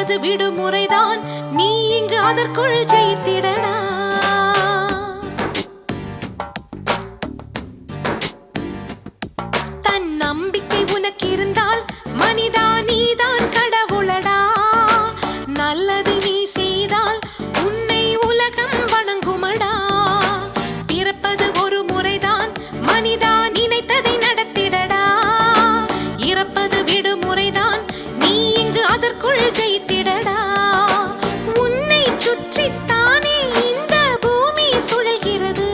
பிறப்பது விடுமுறைதான், நீ இங்கு அதற்குள் ஜெயித்திடடா. தன் நம்பிக்கை உனக்கு இருந்தால் மனிதா நீதான் கடவுளடா. நல்லது நீ செய்தால் உன்னை உலகம் வணங்குமடா. பிறப்பது ஒரு முறைதான், மனிதா நினைத்ததை நடத்திடடா. இறப்பது விடுமுறைதான், நீ இங்கு அதற்குள் ஜெயித்திடடா. உன்னை சுற்றித்தானே இந்த பூமி சுழல்கிறது.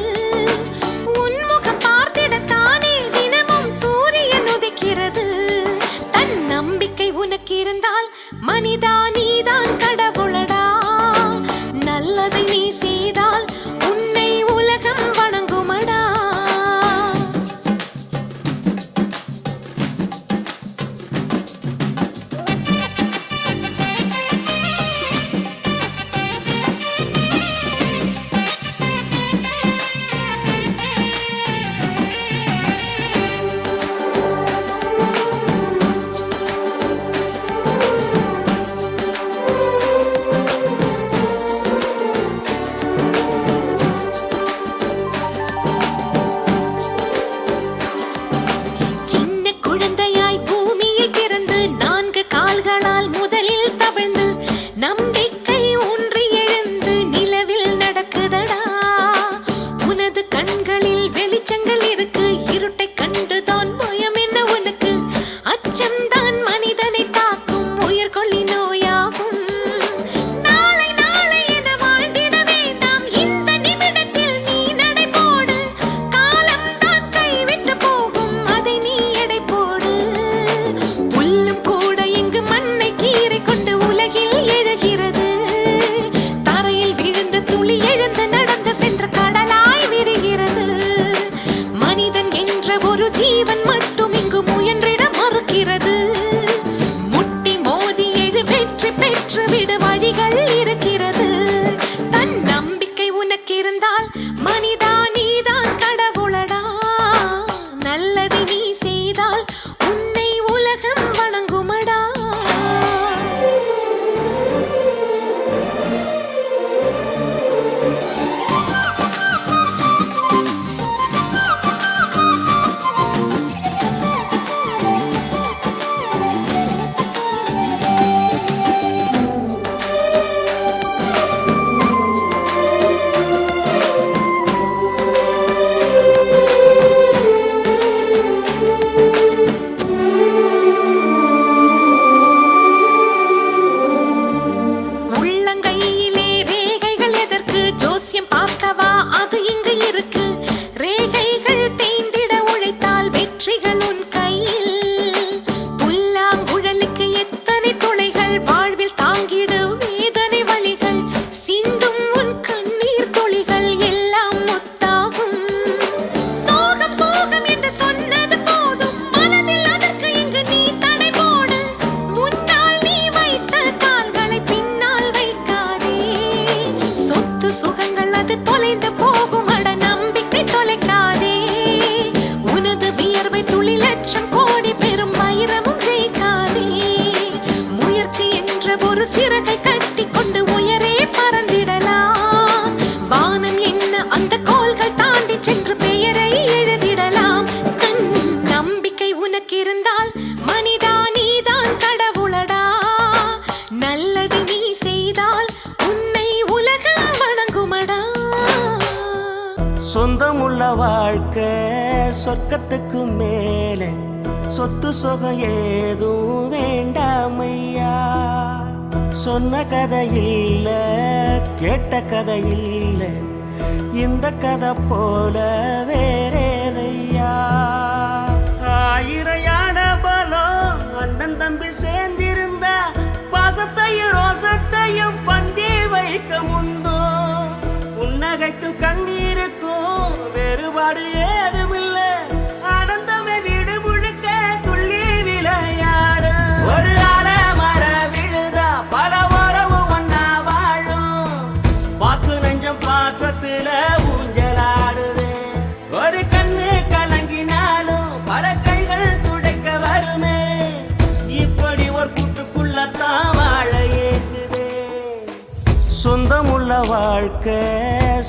உன்முகம் பார்த்திடத்தானே தினமும் சூரியன் உதிக்கிறது. தன் நம்பிக்கை உனக்கு இருந்தால் மனிதா நீதான் கடவுளடா. நல்லதை நீ செய்தால் உன்னை உலகம் வணங்குமடா. சின்ன குழந்தையாய் பூமியில் பிறந்து 4 கால்களால் முதலில் தவழ்ந்து நம்பிக்கை ஊன்றி எழுந்து நிலவில் நடக்குதடா. உனது கண்களில் வெளிச்சங்கள் இருக்கு, இருட்டை கண்டுதான் பயம் என்ன உனக்கு? அச்சம்தான் மனிதனை தாக்கும் உயிர்கொல்லி நோயாகும். நாளை நாளை என வாழ்ந்திட வேண்டாம், இந்த நிமிடத்தில் நீ நடை போடு. காலம்தான் கைவிட்டு போகும், அதை நீ எடை போடு. புல்லும் கூட இங்கு மண்ணை கீறி கொண்டு உலகில் எழுகிறது. தரையில் விழுந்த துளி எழுந்து நடந்து சென்ற கடலாய் விரிகிறது. மனிதன் என்ற ஒரு ஜீவன் மட்டும் இங்கு முயன்றிட மறுக்கிறது. முட்டி மோதி எழு, வெற்றி பெற்று விட வழிகள் இருக்கிறது. தன் நம்பிக்கை உனக்கு இருந்தால் மனிதா நீதான் கடவுளடா. நல்லதை நீ செய்தால் உன்னை உலகம் வணங்குமடா. உள்ளங்கையிலே ரேகைகள் எதற்கு? ஜோசியம் பார்க்கவா? அது இங்கு இருக்கு. ரேகைகள் தேய்ந்திட உழைத்தால் வெற்றிகள் உன் கையில். புல்லாங்குழலுக்கு எத்தனை துளைகள், வாழ்வில் தாங்கிடு வேதனை வலிகள். சிந்தும் உன் கண்ணீர் துளிகள் எல்லாம் முத்தாகும். சோகம் சோகம் என்று சொன்னது போதும், மனதில் அதற்கு இங்கு நீ தடை போடு. முன்னால் நீ வைத்த கால்களை பின்னால் வைக்காதே. சொத்து சுகங்கள் அது தொலைந்து போகும், அட நம்பிக்கை தொலைக்காதே. உனது வியர்வை துளி லட்சம் கோடி பெரும் வைரமும் ஜெயிக்காதே. முயற்சி என்ற ஒரு சிறகை கட்டி கொண்டு உயரே பறந்திடலாம். வானம் என்ன அந்த கோல்கள் தாண்டி சென்று பெயரை எழுதிடலாம். தன் நம்பிக்கை உனக்கு இருந்தால் மனிதா நீதான் கடவுளடா. நல்லது நீ செய்தால் உன்னை உலகம் வணங்குமடா. சொந்தமுள்ள வாழ்க்கை சொர்க்கத்துக்கு மேலே, சொத்து சொகம் ஏதும் வேண்டாமையா. சொன்ன கதை இல்ல, கேட்ட கதை இல்ல, இந்த கதை போல வேறேதையா. 1000 யானை பலம் அண்ணன் தம்பி சேர்ந்திருந்தா, பாசத்தையும் ரோசத்தையும் பந்தி வைக்க முந்தோ. புன்னகைக்கும் கண்ணீருக்கும் வேறுபாடு ஏதுமில்ல. அடந்தமை வீடு முழுக்க துள்ளி விளையாடு. ஒரு மர விழுதா பல உறவும் ஒன்னா வாழும். வாக்கு நெஞ்சம் பாசத்துல ஊஞ்சலாடுது. ஒரு கண்ணு கலங்கினாலும் பல கைகள் துடைக்க வருமே. இப்படி ஒரு கூட்டுக்குள்ளத்தான் வாழையே வாழ்க்கை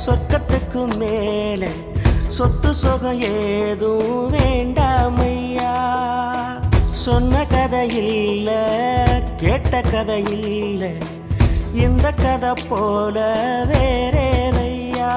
சொர்க்கத்துக்கு மேலே சொத்து சுகம் ஏதும் வேண்டாமையா. சொன்ன கதை இல்ல கேட்ட கதை இல்ல இந்த கதை போல வேறேனையா.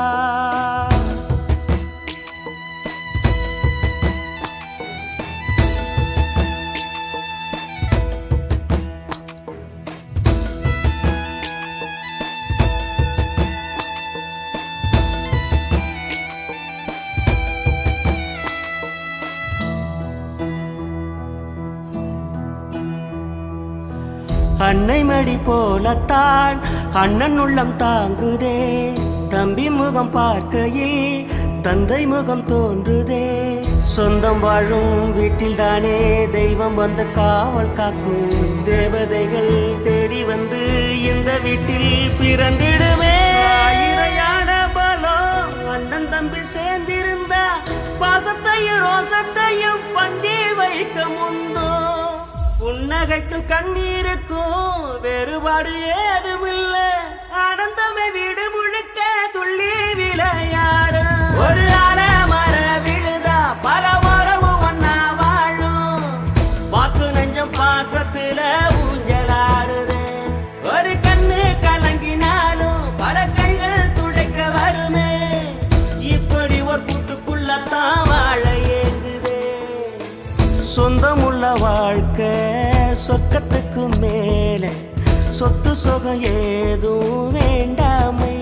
அன்னை மடி போலத்தான் அண்ணன் உள்ளம் தாங்குதே. தம்பி முகம் பார்க்கையில் தந்தை முகம் தோன்றுதே. சொந்தம் வாழும் வீட்டில் தானே தெய்வம் வந்து காவல் காக்கும். தேவதைகள் தேடி வந்து இந்த வீட்டில் பிறந்திடுமே. இறையான பலம் அண்ணன் தம்பி சேர்ந்திருந்தா பாசத்தையும் ரோசத்தையும் பந்தி வைக்க முந்தோ. புன்னகைக்கும் கண்ணீருக்கும் வேறுபாடு ஏதுமில்ல. அடந்தமை வீடு முழுக்க துள்ளி விளையாடு. ஒரு அலமர விழுதா பல மரமும் ஒன்னா வாழும். வாக்கு நெஞ்சம் பாசத்துல ஊஞ்சலாடுது. ஒரு கண்ணு கலங்கினாலும் பல கைகள் துடைக்க வருமே. இப்படி ஒரு கூட்டுக்குள்ளத்தான் வாழ ஏங்குதே. சொந்தமுள்ள வாழ்க்கை சொர்க்கத்துக்கு மேலே சொத்து சுகம் ஏதும் வேண்டாமை.